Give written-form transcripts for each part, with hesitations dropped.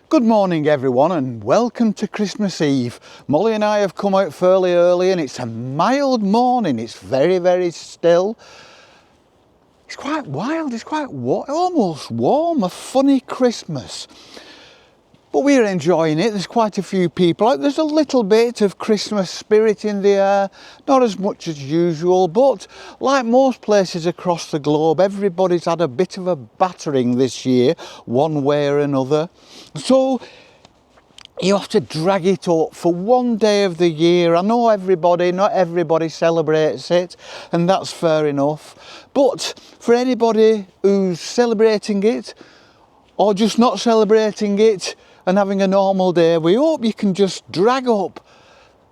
Good morning everyone and welcome to Christmas Eve. Molly and I have come out fairly early and it's a mild morning. It's very still. It's quite wild, it's quite almost warm, a funny Christmas. But we're enjoying it. There's quite a few people out. There's a little bit of Christmas spirit in the air, not as much as usual, but like most places across the globe, everybody's had a bit of a battering this year, one way or another. So you have to drag it up for one day of the year. I know not everybody celebrates it, and that's fair enough. But for anybody who's celebrating it, or just not celebrating it and having a normal day, we hope you can just drag up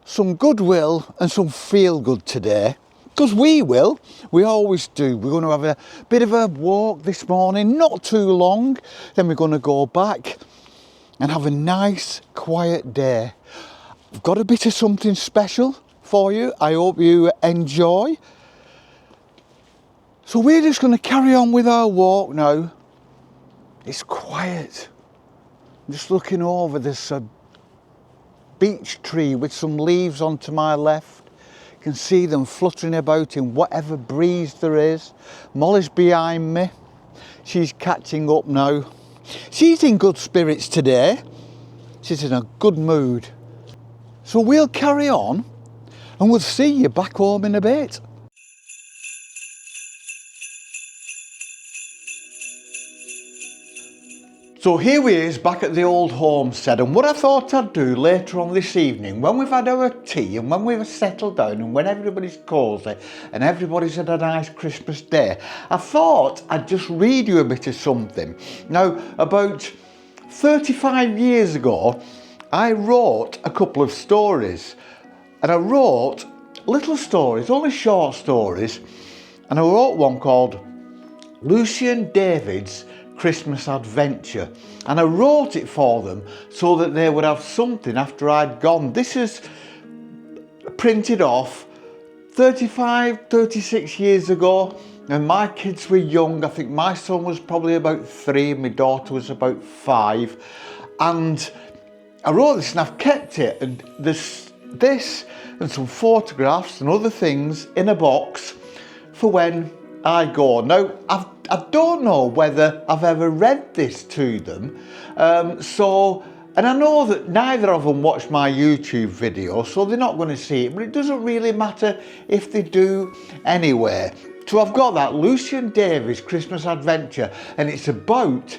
some goodwill and some feel good today. Because we will, we always do. We're going to have a bit of a walk this morning, not too long, then we're going to go back and have a nice quiet day. I've got a bit of something special for you. I hope you enjoy. So we're just going to carry on with our walk now. It's quiet. I'm just looking over, there's a beech tree with some leaves onto my left. You can see them fluttering about in whatever breeze there is. Molly's behind me. She's catching up now. She's in good spirits today. She's in a good mood. So we'll carry on and we'll see you back home in a bit. So here we is back at the old homestead, and what I thought I'd do later on this evening, when we've had our tea and when we've settled down and when everybody's cosy and everybody's had a nice Christmas day, I thought I'd just read you a bit of something. Now, about 35 years ago, I wrote a couple of stories, and I wrote little stories, only short stories, and I wrote one called Lucy and David's Christmas Adventure, and I wrote it for them so that they would have something after I'd gone. This is printed off 36 years ago, and my kids were young. I think my son was probably about 3 and my daughter was about 5, and I wrote this and I've kept it, and this and some photographs and other things in a box for when I go. Now, I don't know whether I've ever read this to them, and I know that neither of them watch my YouTube video, so they're not going to see it, but it doesn't really matter if they do anyway. So I've got that Lucy and David's Christmas Adventure, and it's about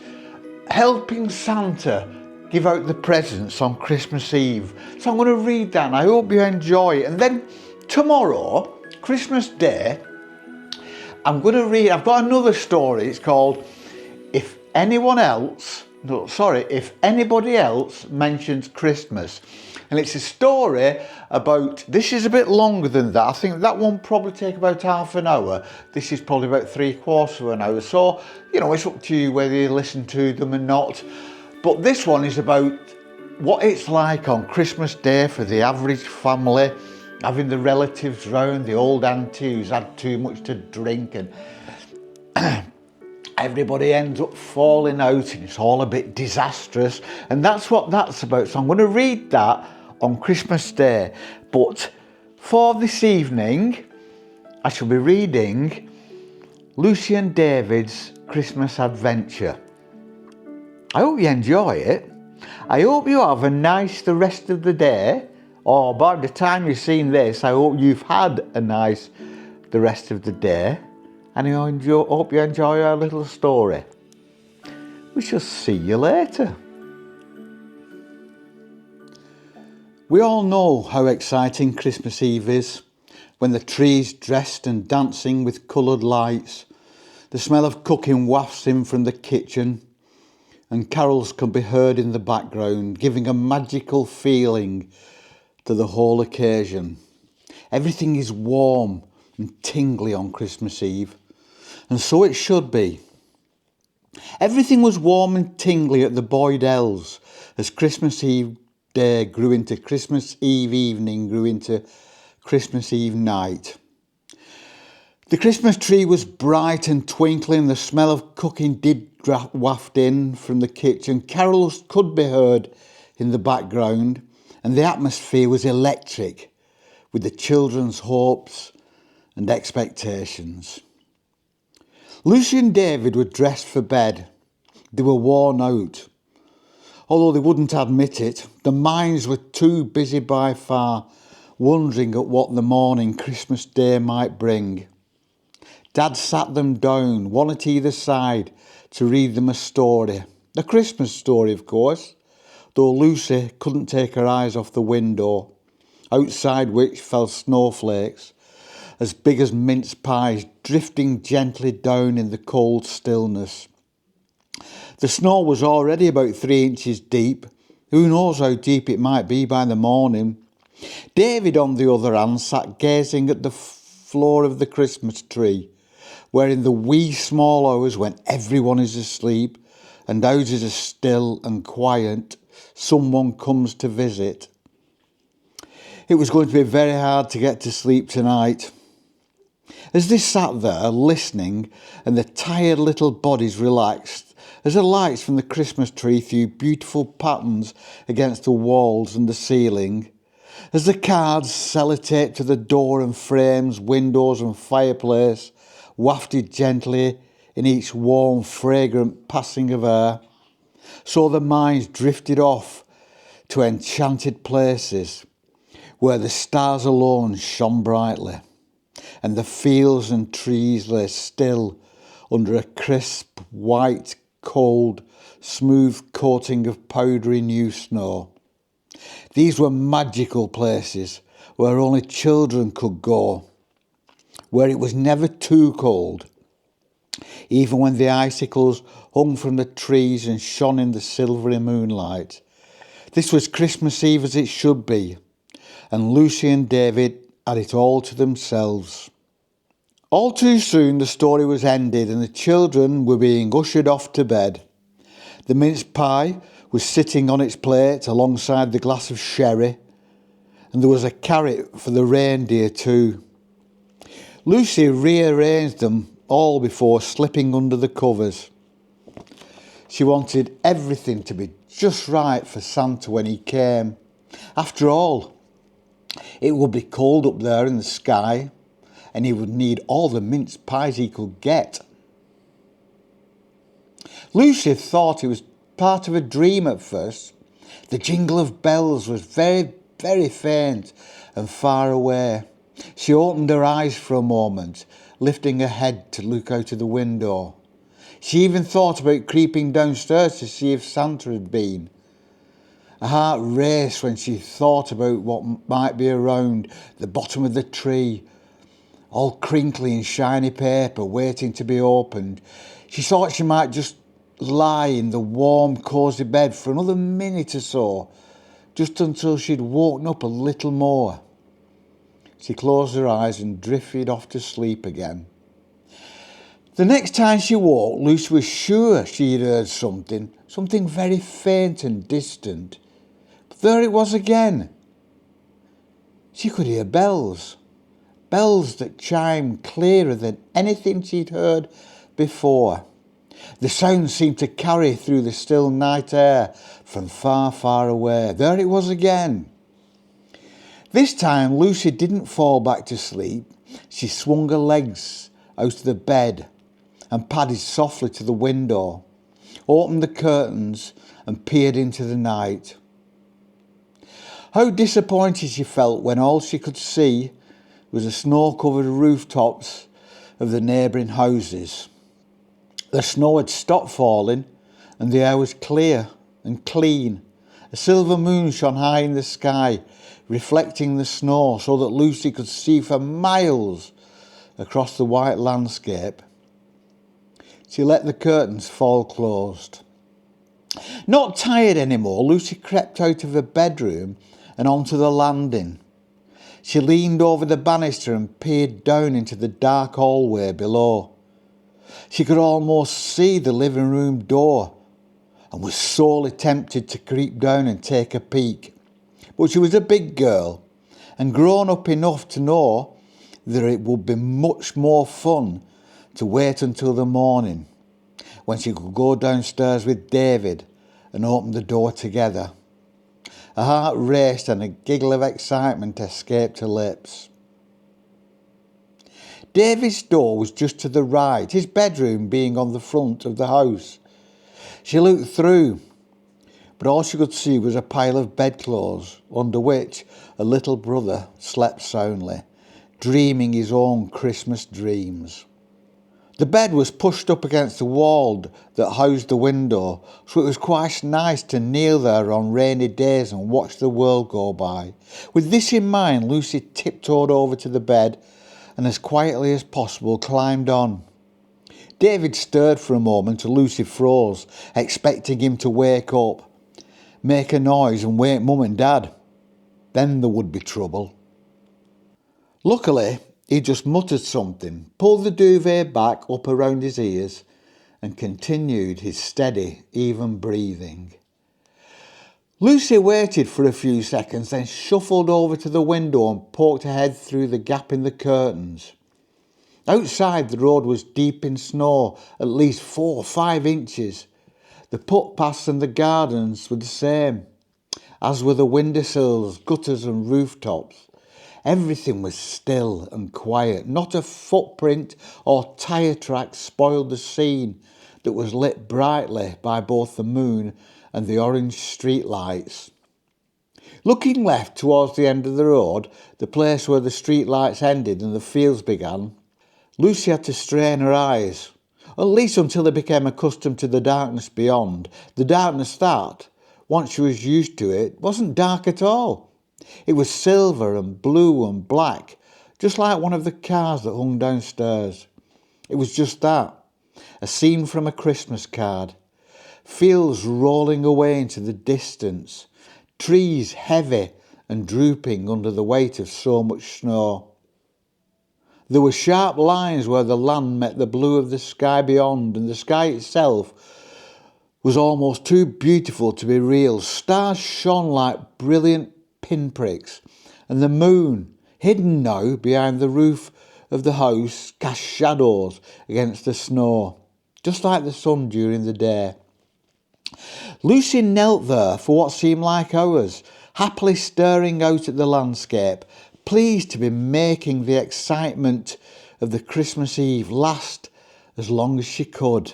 helping Santa give out the presents on Christmas Eve. So I'm going to read that and I hope you enjoy it. And then tomorrow, Christmas Day, I've got another story. It's called If Anybody Else Mentions Christmas. And it's a story about, this is a bit longer than that. I think that one probably take about half an hour. This is probably about 3/4 of an hour. So, it's up to you whether you listen to them or not. But this one is about what it's like on Christmas Day for the average family, having the relatives round, the old auntie who's had too much to drink, and everybody ends up falling out and it's all a bit disastrous, and that's what that's about. So I'm going to read that on Christmas Day, but for this evening I shall be reading Lucy and David's Christmas Adventure. I hope you enjoy it. I hope you have the rest of the day, or by the time you've seen this, I hope you've had the rest of the day, and I hope you enjoy our little story. We shall see you later. We all know how exciting Christmas Eve is, when the tree's dressed and dancing with coloured lights, the smell of cooking wafts in from the kitchen, and carols can be heard in the background, giving a magical feeling to the whole occasion. Everything is warm and tingly on Christmas Eve, and so it should be. Everything was warm and tingly at the Boydells as Christmas Eve day grew into Christmas Eve evening, grew into Christmas Eve night. The Christmas tree was bright and twinkling. The smell of cooking did waft in from the kitchen. Carols could be heard in the background, and the atmosphere was electric with the children's hopes and expectations. Lucy and David were dressed for bed. They were worn out. Although they wouldn't admit it, their minds were too busy by far, wondering at what the morning Christmas Day might bring. Dad sat them down, one at either side, to read them a story. A Christmas story, of course, though Lucy couldn't take her eyes off the window, outside which fell snowflakes, as big as mince pies, drifting gently down in the cold stillness. The snow was already about 3 inches deep. Who knows how deep it might be by the morning? David, on the other hand, sat gazing at the floor of the Christmas tree, where in the wee small hours when everyone is asleep and houses are still and quiet, someone comes to visit. It was going to be very hard to get to sleep tonight. As they sat there listening and the tired little bodies relaxed, as the lights from the Christmas tree threw beautiful patterns against the walls and the ceiling, as the cards sellotaped to the door and frames, windows and fireplace wafted gently in each warm, fragrant passing of air, so their minds drifted off to enchanted places where the stars alone shone brightly and the fields and trees lay still under a crisp, white, cold, smooth coating of powdery new snow. These were magical places where only children could go, where it was never too cold, even when the icicles hung from the trees and shone in the silvery moonlight. This was Christmas Eve as it should be, and Lucy and David had it all to themselves. All too soon the story was ended and the children were being ushered off to bed. The mince pie was sitting on its plate alongside the glass of sherry, and there was a carrot for the reindeer too. Lucy rearranged them all before slipping under the covers. She wanted everything to be just right for Santa when he came. After all, it would be cold up there in the sky, and he would need all the mince pies he could get. Lucy thought it was part of a dream at first. The jingle of bells was very, very faint and far away. She opened her eyes for a moment, lifting her head to look out of the window. She even thought about creeping downstairs to see if Santa had been. Her heart raced when she thought about what might be around the bottom of the tree, all crinkly and shiny paper waiting to be opened. She thought she might just lie in the warm, cosy bed for another minute or so, just until she'd woken up a little more. She closed her eyes and drifted off to sleep again. The next time she woke, Lucy was sure she had heard something very faint and distant. But there it was again. She could hear bells that chimed clearer than anything she'd heard before. The sound seemed to carry through the still night air from far, far away. There it was again. This time Lucy didn't fall back to sleep. She swung her legs out of the bed and padded softly to the window, opened the curtains and peered into the night. How disappointed she felt when all she could see was the snow-covered rooftops of the neighbouring houses. The snow had stopped falling and the air was clear and clean. A silver moon shone high in the sky, reflecting the snow so that Lucy could see for miles across the white landscape. She let the curtains fall closed. Not tired anymore, Lucy crept out of her bedroom and onto the landing. She leaned over the banister and peered down into the dark hallway below. She could almost see the living room door and was sorely tempted to creep down and take a peek. But she was a big girl and grown up enough to know that it would be much more fun to wait until the morning when she could go downstairs with David and open the door together. Her heart raced and a giggle of excitement escaped her lips. David's door was just to the right, his bedroom being on the front of the house. She looked through, but all she could see was a pile of bedclothes under which a little brother slept soundly, dreaming his own Christmas dreams. The bed was pushed up against the wall that housed the window, so it was quite nice to kneel there on rainy days and watch the world go by. With this in mind, Lucy tiptoed over to the bed and as quietly as possible climbed on. David stirred for a moment and Lucy froze, expecting him to wake up, make a noise and wake Mum and Dad. Then there would be trouble. Luckily, he just muttered something, pulled the duvet back up around his ears and continued his steady, even breathing. Lucy waited for a few seconds, then shuffled over to the window and poked her head through the gap in the curtains. Outside, the road was deep in snow, at least 4 or 5 inches. The footpaths and the gardens were the same, as were the windowsills, gutters and rooftops. Everything was still and quiet. Not a footprint or tyre track spoiled the scene that was lit brightly by both the moon and the orange street lights. Looking left towards the end of the road, the place where the street lights ended and the fields began, Lucy had to strain her eyes, at least until they became accustomed to the darkness beyond. The darkness that, once she was used to it, wasn't dark at all. It was silver and blue and black, just like one of the cars that hung downstairs. It was just that, a scene from a Christmas card. Fields rolling away into the distance, trees heavy and drooping under the weight of so much snow. There were sharp lines where the land met the blue of the sky beyond, and the sky itself was almost too beautiful to be real. Stars shone like brilliant pinpricks, and the moon, hidden now behind the roof of the house, cast shadows against the snow, just like the sun during the day. Lucy knelt there for what seemed like hours, happily staring out at the landscape, pleased to be making the excitement of the Christmas Eve last as long as she could.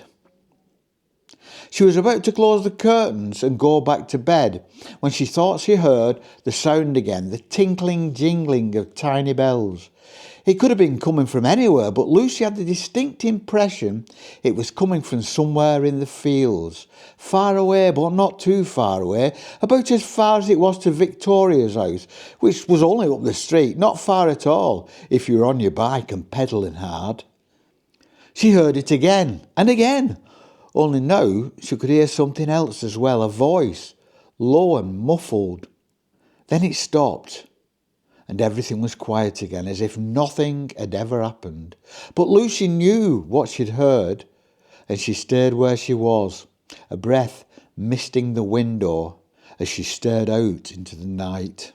She was about to close the curtains and go back to bed when she thought she heard the sound again, the tinkling, jingling of tiny bells. It could have been coming from anywhere, but Lucy had the distinct impression it was coming from somewhere in the fields. Far away, but not too far away, about as far as it was to Victoria's house, which was only up the street, not far at all, if you were on your bike and pedalling hard. She heard it again and again, only now she could hear something else as well, a voice, low and muffled. Then it stopped, and everything was quiet again, as if nothing had ever happened. But Lucy knew what she'd heard, and she stayed where she was, a breath misting the window as she stared out into the night.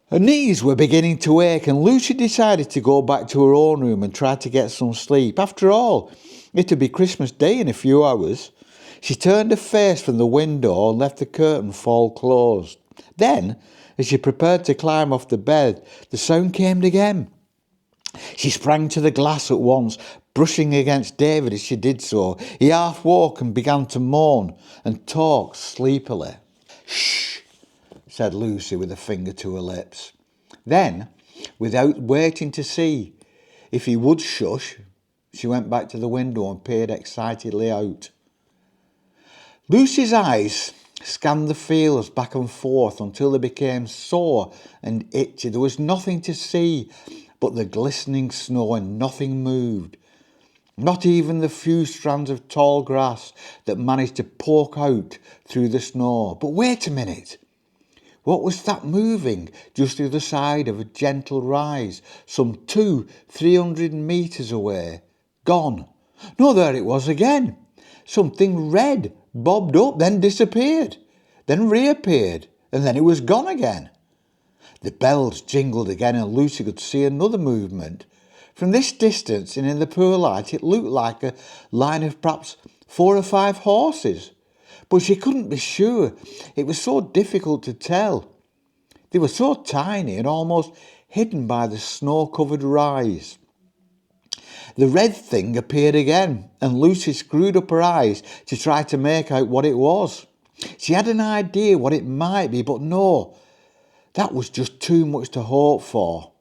Her knees were beginning to ache, and Lucy decided to go back to her own room and try to get some sleep. After all, it would be Christmas Day in a few hours. She turned her face from the window and left the curtain fall closed. Then, as she prepared to climb off the bed, the sound came again. She sprang to the glass at once, brushing against David as she did so. He half woke and began to moan and talk sleepily. "Shh," said Lucy with a finger to her lips. Then, without waiting to see if he would shush, she went back to the window and peered excitedly out. Lucy's eyes scanned the fields back and forth until they became sore and itchy. There was nothing to see but the glistening snow, and nothing moved. Not even the few strands of tall grass that managed to poke out through the snow. But wait a minute. What was that moving just to the side of a gentle rise, some 200-300 metres away? Gone. No, there it was again. Something red bobbed up, then disappeared, then reappeared, and then it was gone again. The bells jingled again and Lucy could see another movement. From this distance and in the poor light, it looked like a line of perhaps 4 or 5 horses. But she couldn't be sure. It was so difficult to tell. They were so tiny and almost hidden by the snow-covered rise. The red thing appeared again, and Lucy screwed up her eyes to try to make out what it was. She had an idea what it might be, but no, that was just too much to hope for.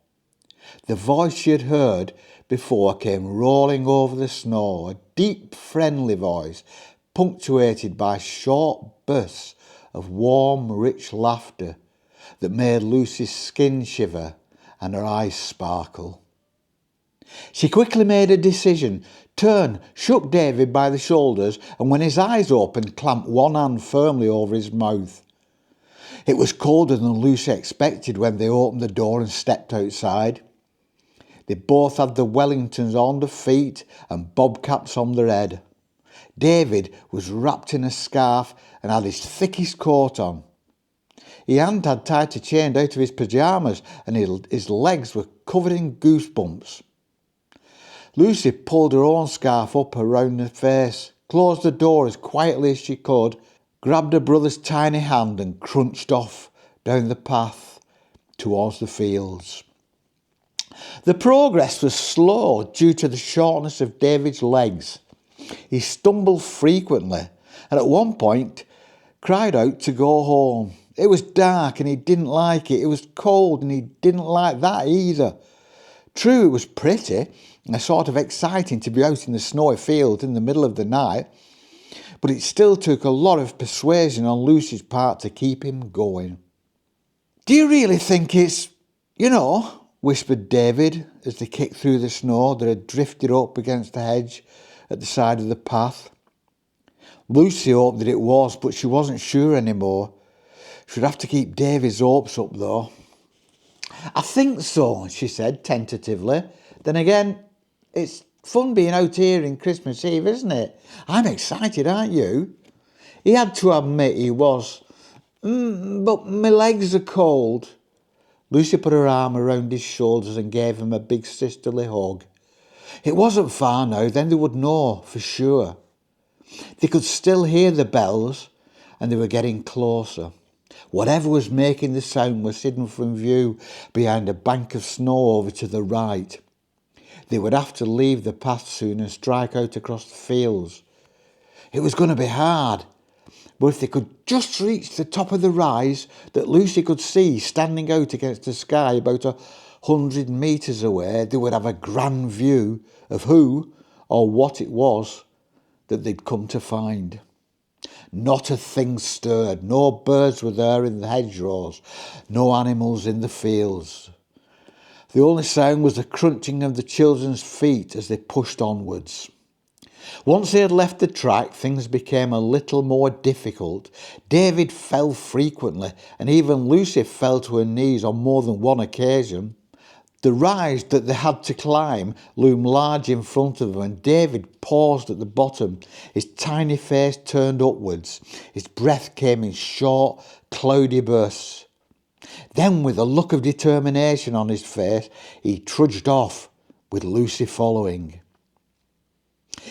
The voice she had heard before came rolling over the snow, a deep, friendly voice, punctuated by short bursts of warm, rich laughter that made Lucy's skin shiver and her eyes sparkle. She quickly made a decision, turned, shook David by the shoulders, and when his eyes opened, clamped one hand firmly over his mouth. It was colder than Lucy expected when they opened the door and stepped outside. They both had the Wellingtons on their feet and bobcaps on their head. David was wrapped in a scarf and had his thickest coat on. He hadn't had time to change out of his pyjamas and his legs were covered in goosebumps. Lucy pulled her own scarf up around her face, closed the door as quietly as she could, grabbed her brother's tiny hand and crunched off down the path towards the fields. The progress was slow due to the shortness of David's legs. He stumbled frequently and at one point cried out to go home. It was dark and he didn't like it. It was cold and he didn't like that either. True, it was pretty and sort of exciting to be out in the snowy field in the middle of the night, but it still took a lot of persuasion on Lucy's part to keep him going. "Do you really think it's, whispered David as they kicked through the snow that had drifted up against the hedge at the side of the path. Lucy hoped that it was, but she wasn't sure anymore. She'd have to keep David's hopes up though. "I think so," she said tentatively. "Then again, it's fun being out here in Christmas Eve, isn't it? I'm excited, aren't you?" He had to admit he was. But my legs are cold." Lucy put her arm around his shoulders and gave him a big sisterly hug. It wasn't far now, then they would know for sure. They could still hear the bells and they were getting closer. Whatever was making the sound was hidden from view behind a bank of snow over to the right. They would have to leave the path soon and strike out across the fields. It was going to be hard, but if they could just reach the top of the rise that Lucy could see standing out against the sky about 100 metres away, they would have a grand view of who or what it was that they'd come to find. Not a thing stirred, no birds were there in the hedgerows, no animals in the fields. The only sound was the crunching of the children's feet as they pushed onwards. Once they had left the track, things became a little more difficult. David fell frequently, and even Lucy fell to her knees on more than one occasion. The rise that they had to climb loomed large in front of them, and David paused at the bottom, his tiny face turned upwards. His breath came in short, cloudy bursts. Then, with a look of determination on his face, he trudged off, with Lucy following.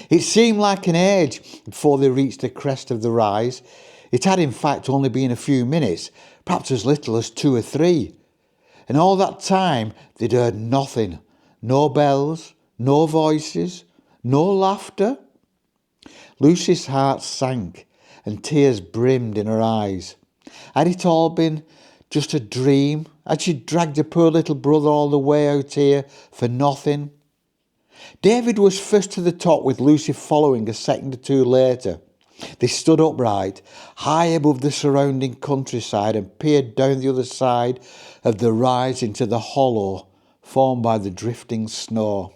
It seemed like an age before they reached the crest of the rise. It had in fact only been a few minutes, perhaps as little as 2 or 3. And all that time they'd heard nothing. No bells, no voices, no laughter. Lucy's heart sank and tears brimmed in her eyes. Had it all been just a dream? Had she dragged her poor little brother all the way out here for nothing? David was first to the top, with Lucy following a second or two later. They stood upright, high above the surrounding countryside, and peered down the other side of the rise into the hollow formed by the drifting snow.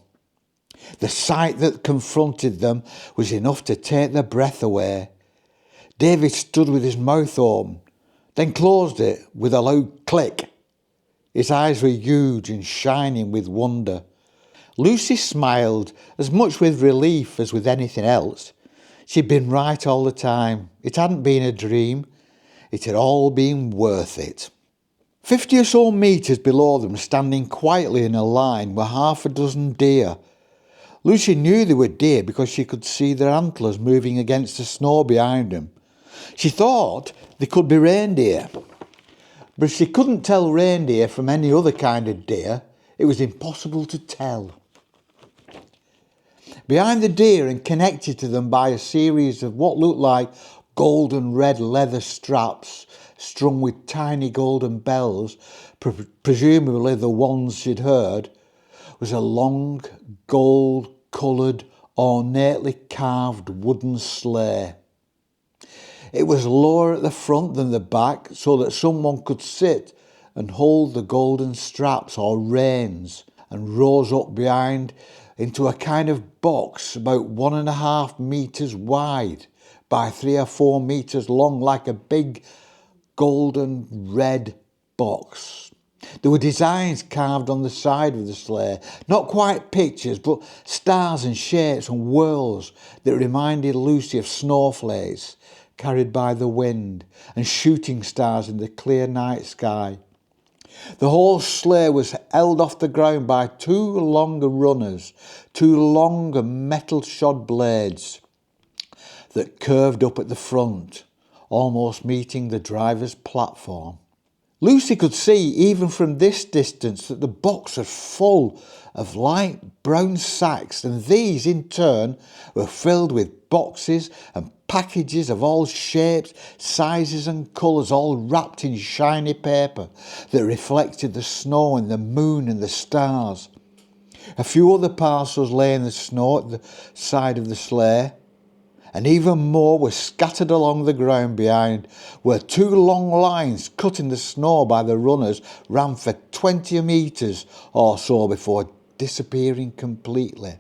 The sight that confronted them was enough to take their breath away. David stood with his mouth open, then closed it with a loud click. His eyes were huge and shining with wonder. Lucy smiled, as much with relief as with anything else. She'd been right all the time. It hadn't been a dream. It had all been worth it. 50 or so metres below them, standing quietly in a line, were half a dozen deer. Lucy knew they were deer because she could see their antlers moving against the snow behind them. She thought they could be reindeer, but she couldn't tell reindeer from any other kind of deer. It was impossible to tell. Behind the deer and connected to them by a series of what looked like golden red leather straps strung with tiny golden bells, presumably the ones she'd heard, was a long gold-coloured, ornately carved wooden sleigh. It was lower at the front than the back so that someone could sit and hold the golden straps or reins, and rose up behind into a kind of box about 1.5 metres wide by 3 or 4 metres long, like a big golden red box. There were designs carved on the side of the sleigh, not quite pictures, but stars and shapes and whirls that reminded Lucy of snowflakes carried by the wind and shooting stars in the clear night sky. The whole sleigh was held off the ground by 2 longer runners, 2 longer metal-shod blades that curved up at the front, almost meeting the driver's platform. Lucy could see, even from this distance, that the box was full of light brown sacks, and these, in turn, were filled with boxes and packages of all shapes, sizes and colours, all wrapped in shiny paper that reflected the snow and the moon and the stars. A few other parcels lay in the snow at the side of the sleigh, and even more were scattered along the ground behind, where 2 long lines cut in the snow by the runners ran for 20 metres or so before disappearing completely.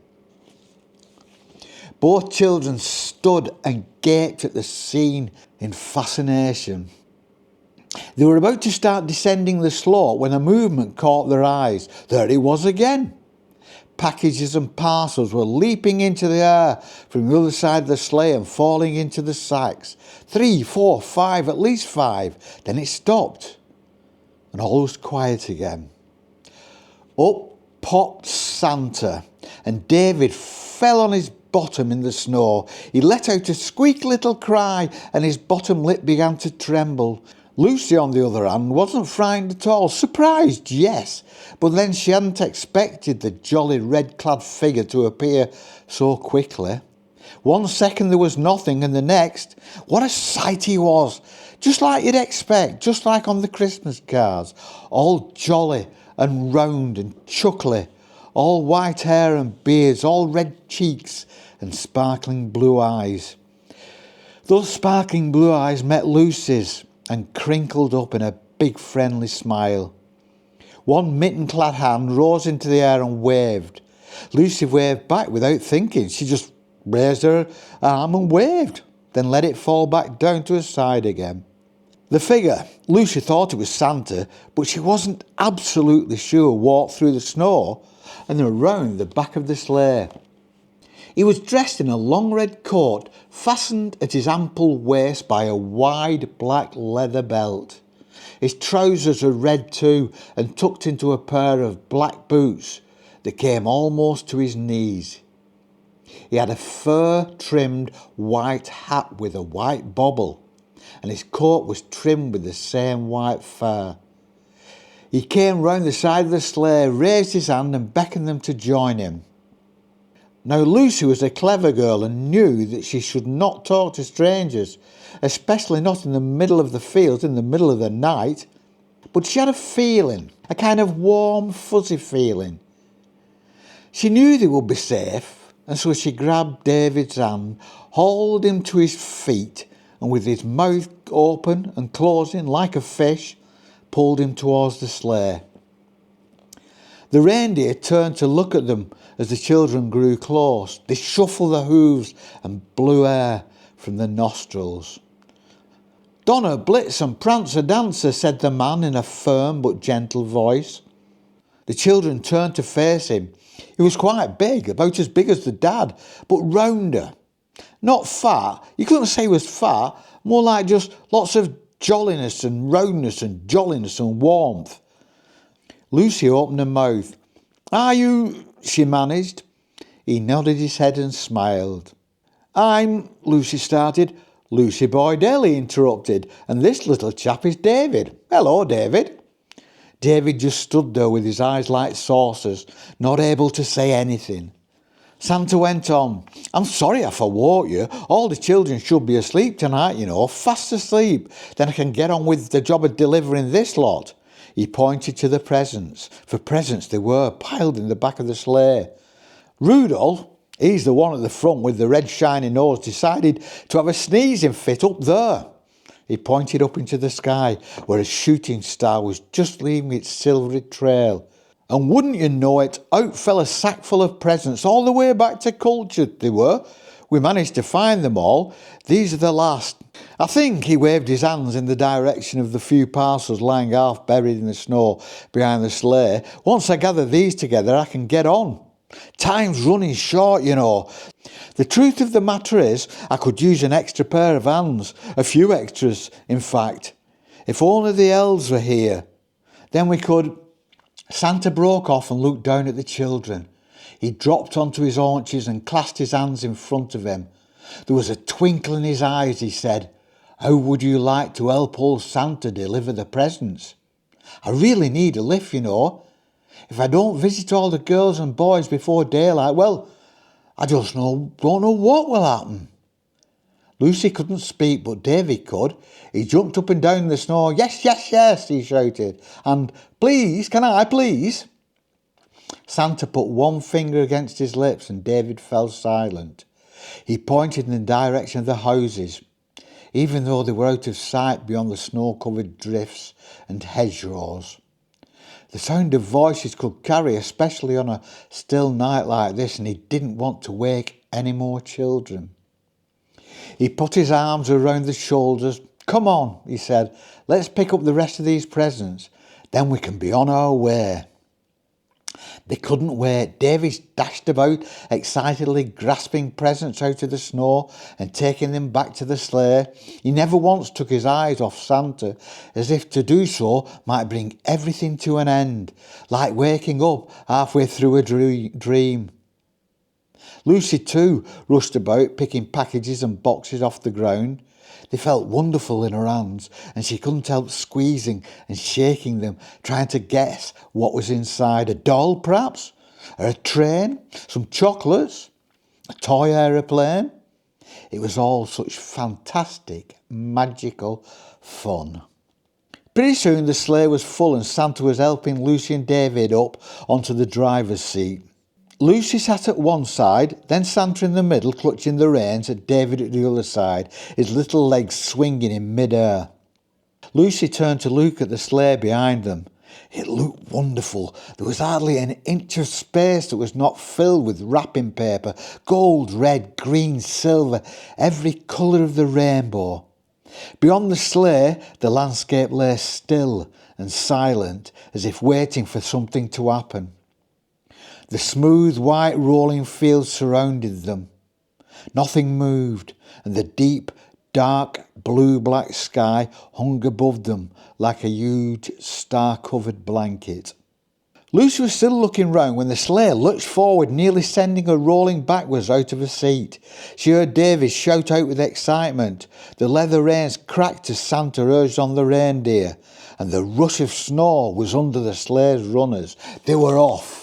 Both children stood and gaped at the scene in fascination. They were about to start descending the slope when a movement caught their eyes. There it was again. Packages and parcels were leaping into the air from the other side of the sleigh and falling into the sacks. 3, 4, 5, at least 5. Then it stopped, and all was quiet again. Up popped Santa, and David fell on his bottom in the snow. He let out a squeak little cry, and his bottom lip began to tremble. Lucy, on the other hand, wasn't frightened at all. Surprised, yes, but then she hadn't expected the jolly red-clad figure to appear so quickly. 1 second there was nothing, and the next, what a sight he was! Just like you'd expect, just like on the Christmas cards. All jolly and round and chuckly, all white hair and beards, all red cheeks and sparkling blue eyes. Those sparkling blue eyes met Lucy's and crinkled up in a big friendly smile. 1 mitten-clad hand rose into the air and waved. Lucy waved back without thinking. She just raised her arm and waved, then let it fall back down to her side again. The figure, Lucy thought it was Santa, but she wasn't absolutely sure, walked through the snow and around the back of the sleigh. He was dressed in a long red coat, fastened at his ample waist by a wide black leather belt. His trousers were red too, and tucked into a pair of black boots that came almost to his knees. He had a fur-trimmed white hat with a white bobble, and his coat was trimmed with the same white fur. He came round the side of the sleigh, raised his hand and beckoned them to join him. Now Lucy was a clever girl and knew that she should not talk to strangers, especially not in the middle of the fields in the middle of the night. But she had a feeling, a kind of warm, fuzzy feeling. She knew they would be safe, and so she grabbed David's hand, hauled him to his feet, and with his mouth open and closing like a fish, pulled him towards the sleigh. The reindeer turned to look at them as the children grew close. They shuffled their hooves and blew air from their nostrils. "Donner, Blitz and Prancer, Dancer," said the man in a firm but gentle voice. The children turned to face him. He was quite big, about as big as the dad, but rounder. Not fat, you couldn't say he was fat, more like just lots of jolliness and roundness and jolliness and warmth. Lucy opened her mouth. "Are you?" she managed. He nodded his head and smiled. "I'm," Lucy started. "Lucy Boydell," he interrupted, "and this little chap is David. Hello, David." David just stood there with his eyes like saucers, not able to say anything. Santa went on. "I'm sorry I forwoke you. All the children should be asleep tonight, you know, fast asleep. Then I can get on with the job of delivering this lot." He pointed to the presents. For presents they were, piled in the back of the sleigh. Rudolph, he's the one at the front with the red shiny nose, decided to have a sneezing fit up there. He pointed up into the sky, where a shooting star was just leaving its silvery trail. And wouldn't you know it, out fell a sack full of presents, all the way back to Culture they were. We managed to find them all. These are the last. I think he waved his hands in the direction of the few parcels lying half buried in the snow behind the sleigh. "Once I gather these together, I can get on. Time's running short, you know. The truth of the matter is, I could use an extra pair of hands. A few extras, in fact. If only the elves were here. Then we could..." Santa broke off and looked down at the children. He dropped onto his haunches and clasped his hands in front of him. There was a twinkle in his eyes. He said, "How would you like to help old Santa deliver the presents? I really need a lift, you know. If I don't visit all the girls and boys before daylight, well, I just don't know what will happen." Lucy couldn't speak, but David could. He jumped up and down in the snow. "Yes, yes, yes," he shouted. And "Please, can I, please?" Santa put one finger against his lips and David fell silent. He pointed in the direction of the houses, even though they were out of sight beyond the snow-covered drifts and hedgerows. The sound of voices could carry, especially on a still night like this, and he didn't want to wake any more children. He put his arms around the shoulders. "Come on," he said, "let's pick up the rest of these presents. Then we can be on our way." They couldn't wait. David dashed about, excitedly grasping presents out of the snow and taking them back to the sleigh. He never once took his eyes off Santa, as if to do so might bring everything to an end, like waking up halfway through a dream. Lucy too rushed about, picking packages and boxes off the ground. They felt wonderful in her hands, and she couldn't help squeezing and shaking them, trying to guess what was inside. A doll, perhaps? Or a train? Some chocolates? A toy aeroplane? It was all such fantastic, magical fun. Pretty soon the sleigh was full and Santa was helping Lucy and David up onto the driver's seat. Lucy sat at one side, then Santa in the middle, clutching the reins, and David at the other side, his little legs swinging in mid-air. Lucy turned to look at the sleigh behind them. It looked wonderful. There was hardly an inch of space that was not filled with wrapping paper, gold, red, green, silver, every colour of the rainbow. Beyond the sleigh, the landscape lay still and silent, as if waiting for something to happen. The smooth white rolling fields surrounded them. Nothing moved, and the deep, dark, blue-black sky hung above them like a huge, star-covered blanket. Lucy was still looking round when the sleigh lurched forward, nearly sending her rolling backwards out of her seat. She heard David shout out with excitement. The leather reins cracked as Santa urged on the reindeer, and the rush of snow was under the sleigh's runners. They were off.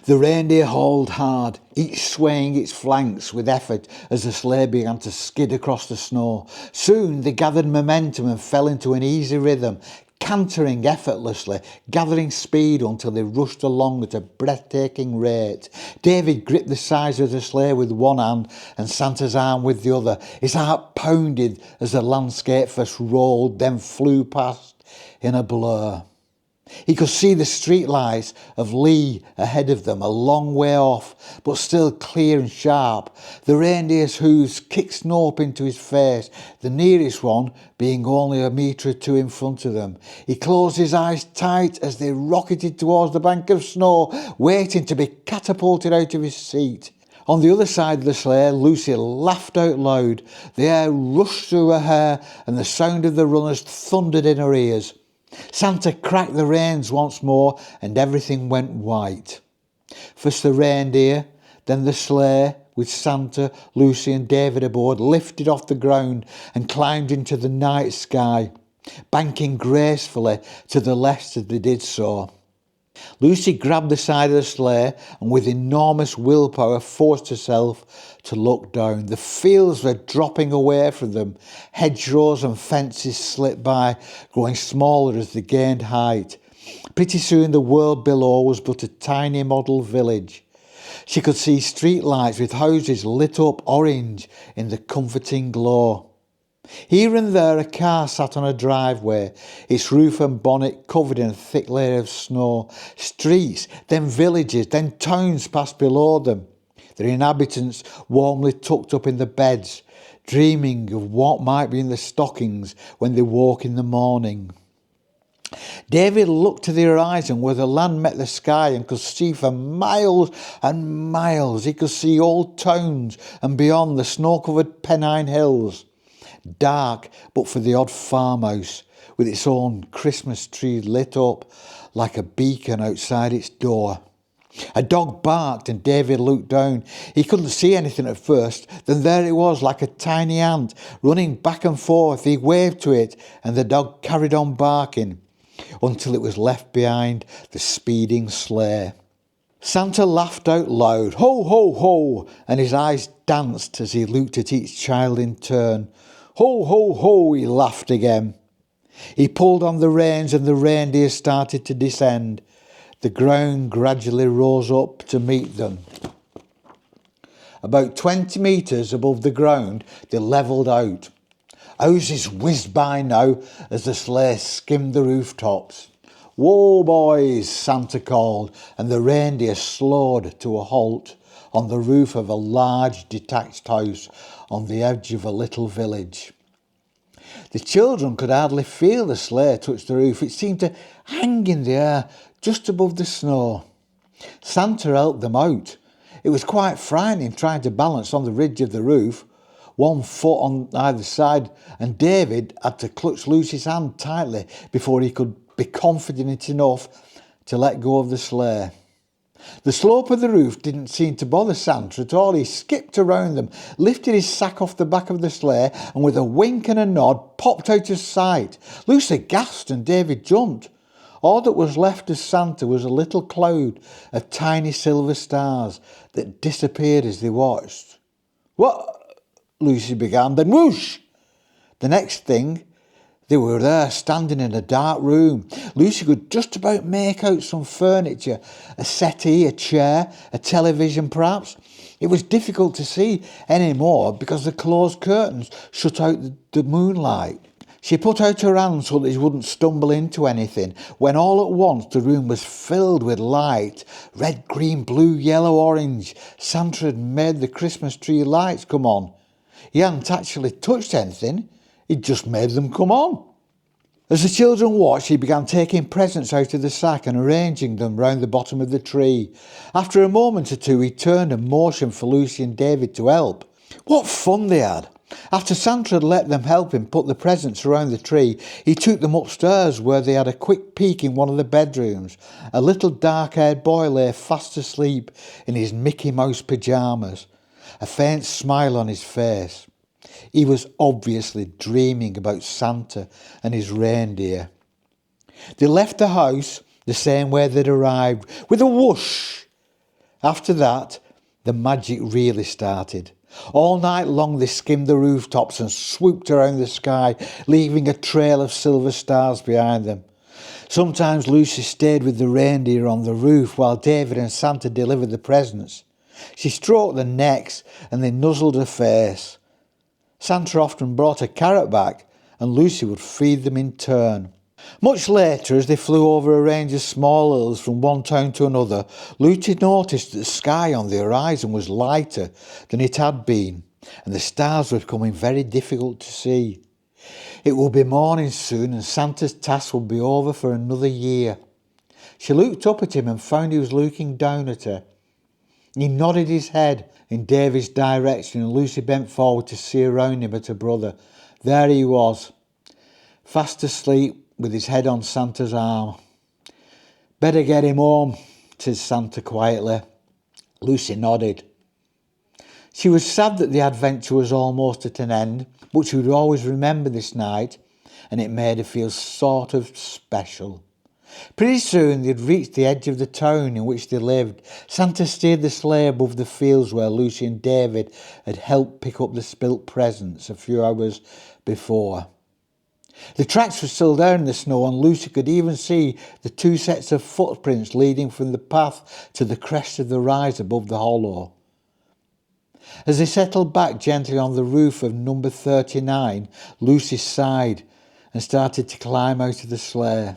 The reindeer hauled hard, each swaying its flanks with effort as the sleigh began to skid across the snow. Soon they gathered momentum and fell into an easy rhythm, cantering effortlessly, gathering speed until they rushed along at a breathtaking rate. David gripped the sides of the sleigh with one hand and Santa's arm with the other. His heart pounded as the landscape first rolled, then flew past in a blur. He could see the street lights of Lee ahead of them, a long way off, but still clear and sharp. The reindeer's hooves kicked snow up into his face, the nearest one being only a metre or two in front of them. He closed his eyes tight as they rocketed towards the bank of snow, waiting to be catapulted out of his seat. On the other side of the sleigh, Lucy laughed out loud. The air rushed through her hair and the sound of the runners thundered in her ears. Santa cracked the reins once more and everything went white. First the reindeer, then the sleigh with Santa, Lucy and David aboard lifted off the ground and climbed into the night sky, banking gracefully to the left as they did so. Lucy grabbed the side of the sleigh and with enormous willpower forced herself to look down. The fields were dropping away from them. Hedgerows and fences slipped by, growing smaller as they gained height. Pretty soon the world below was but a tiny model village. She could see street lights with houses lit up orange in the comforting glow. Here and there a car sat on a driveway, its roof and bonnet covered in a thick layer of snow. Streets, then villages, then towns passed below them, their inhabitants warmly tucked up in the beds, dreaming of what might be in the stockings when they woke in the morning. David looked to the horizon where the land met the sky and could see for miles and miles. He could see old towns and beyond the snow-covered Pennine Hills. Dark but for the odd farmhouse with its own Christmas tree lit up like a beacon outside its door. A dog barked and David looked down. He couldn't see anything at first, then there it was like a tiny ant running back and forth. He waved to it and the dog carried on barking until it was left behind the speeding sleigh. Santa laughed out loud, ho, ho, ho, and his eyes danced as he looked at each child in turn. Ho, ho, ho, he laughed again. He pulled on the reins and the reindeer started to descend. The ground gradually rose up to meet them. About 20 metres above the ground, they levelled out. Houses whizzed by now as the sleigh skimmed the rooftops. Whoa, boys, Santa called, and the reindeer slowed to a halt on the roof of a large detached house on the edge of a little village. The children could hardly feel the sleigh touch the roof. It seemed to hang in the air just above the snow. Santa helped them out. It was quite frightening trying to balance on the ridge of the roof, one foot on either side, and David had to clutch Lucy's hand tightly before he could be confident enough to let go of the sleigh. The slope of the roof didn't seem to bother Santa at all. He skipped around them, lifted his sack off the back of the sleigh, and with a wink and a nod popped out of sight. Lucy gasped and David jumped. All that was left of Santa was a little cloud of tiny silver stars that disappeared as they watched. "What?" Lucy began, then whoosh! The next thing, they were there, standing in a dark room. Lucy could just about make out some furniture, a settee, a chair, a television perhaps. It was difficult to see any more because the closed curtains shut out the moonlight. She put out her hand so that she wouldn't stumble into anything, when all at once the room was filled with light. Red, green, blue, yellow, orange. Santa had made the Christmas tree lights come on. He hadn't actually touched anything. He'd just made them come on. As the children watched, he began taking presents out of the sack and arranging them round the bottom of the tree. After a moment or two, he turned and motioned for Lucy and David to help. What fun they had! After Santa had let them help him put the presents around the tree, he took them upstairs where they had a quick peek in one of the bedrooms. A little dark-haired boy lay fast asleep in his Mickey Mouse pyjamas, a faint smile on his face. He was obviously dreaming about Santa and his reindeer. They left the house the same way they'd arrived, with a whoosh. After that, the magic really started. All night long they skimmed the rooftops and swooped around the sky, leaving a trail of silver stars behind them. Sometimes Lucy stayed with the reindeer on the roof while David and Santa delivered the presents. She stroked their necks and they nuzzled her face. Santa often brought a carrot back and Lucy would feed them in turn. Much later, as they flew over a range of small hills from one town to another, Lucy noticed that the sky on the horizon was lighter than it had been, and the stars were becoming very difficult to see. It would be morning soon, and Santa's task would be over for another year. She looked up at him and found he was looking down at her. He nodded his head in David's direction and Lucy bent forward to see around him at her brother. There he was, fast asleep with his head on Santa's arm. Better get him home, said Santa quietly. Lucy nodded. She was sad that the adventure was almost at an end, but she would always remember this night, and it made her feel sort of special. Pretty soon they'd reached the edge of the town in which they lived. Santa steered the sleigh above the fields where Lucy and David had helped pick up the spilt presents a few hours before. The tracks were still there in the snow, and Lucy could even see the 2 sets of footprints leading from the path to the crest of the rise above the hollow. As they settled back gently on the roof of number 39, Lucy sighed and started to climb out of the sleigh.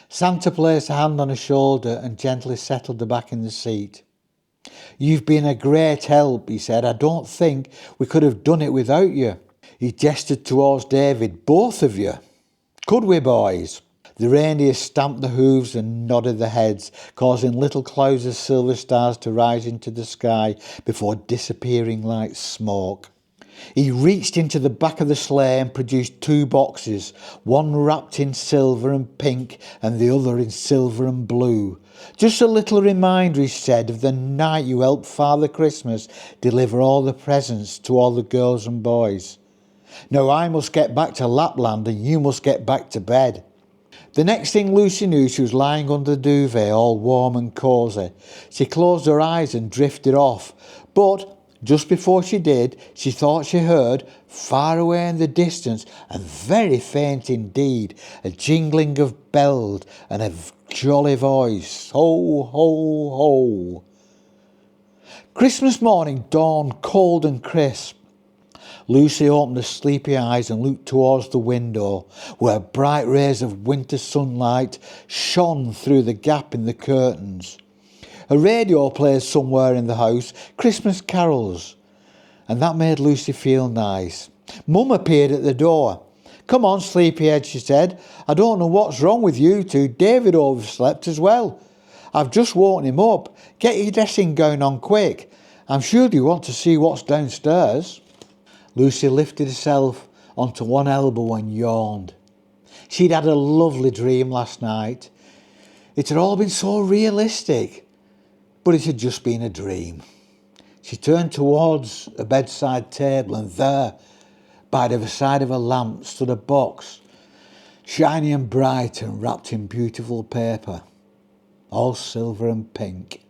Santa placed a hand on her shoulder and gently settled her back in the seat. You've been a great help, he said. I don't think we could have done it without you. He gestured towards David. Both of you. Could we, boys? The reindeer stamped the hooves and nodded their heads, causing little clouds of silver stars to rise into the sky before disappearing like smoke. He reached into the back of the sleigh and produced 2 boxes, one wrapped in silver and pink and the other in silver and blue. Just a little reminder, he said, of the night you helped Father Christmas deliver all the presents to all the girls and boys. Now I must get back to Lapland and you must get back to bed. The next thing Lucy knew, she was lying under the duvet, all warm and cosy. She closed her eyes and drifted off, but just before she did, she thought she heard, far away in the distance, and very faint indeed, a jingling of bells and a jolly voice. Ho, ho, ho. Christmas morning dawned cold and crisp. Lucy opened her sleepy eyes and looked towards the window, where bright rays of winter sunlight shone through the gap in the curtains. A radio played somewhere in the house, Christmas carols, and that made Lucy feel nice. Mum appeared at the door. Come on, sleepyhead, she said. I don't know what's wrong with you two. David overslept as well. I've just woken him up. Get your dressing gown on quick. I'm sure you want to see what's downstairs. Lucy lifted herself onto one elbow and yawned. She'd had a lovely dream last night. It had all been so realistic. But it had just been a dream. She turned towards a bedside table and there, by the side of a lamp, stood a box, shiny and bright and wrapped in beautiful paper, all silver and pink.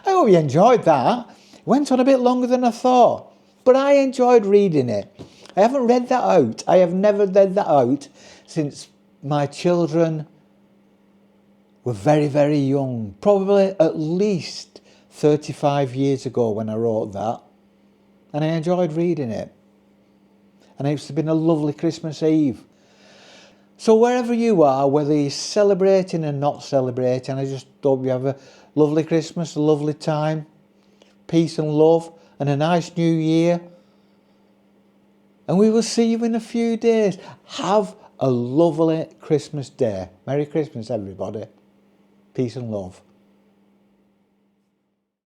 I hope you enjoyed that. It went on a bit longer than I thought, but I enjoyed reading it. I haven't read that out. I have never read that out since my children were very, very young, probably at least 35 years ago when I wrote that, and I enjoyed reading it. And it's been a lovely Christmas Eve. So wherever you are, whether you're celebrating or not celebrating, I just hope you have a lovely Christmas, a lovely time, peace and love, and a nice new year. And we will see you in a few days. Have a lovely Christmas day. Merry Christmas, everybody. Peace and love.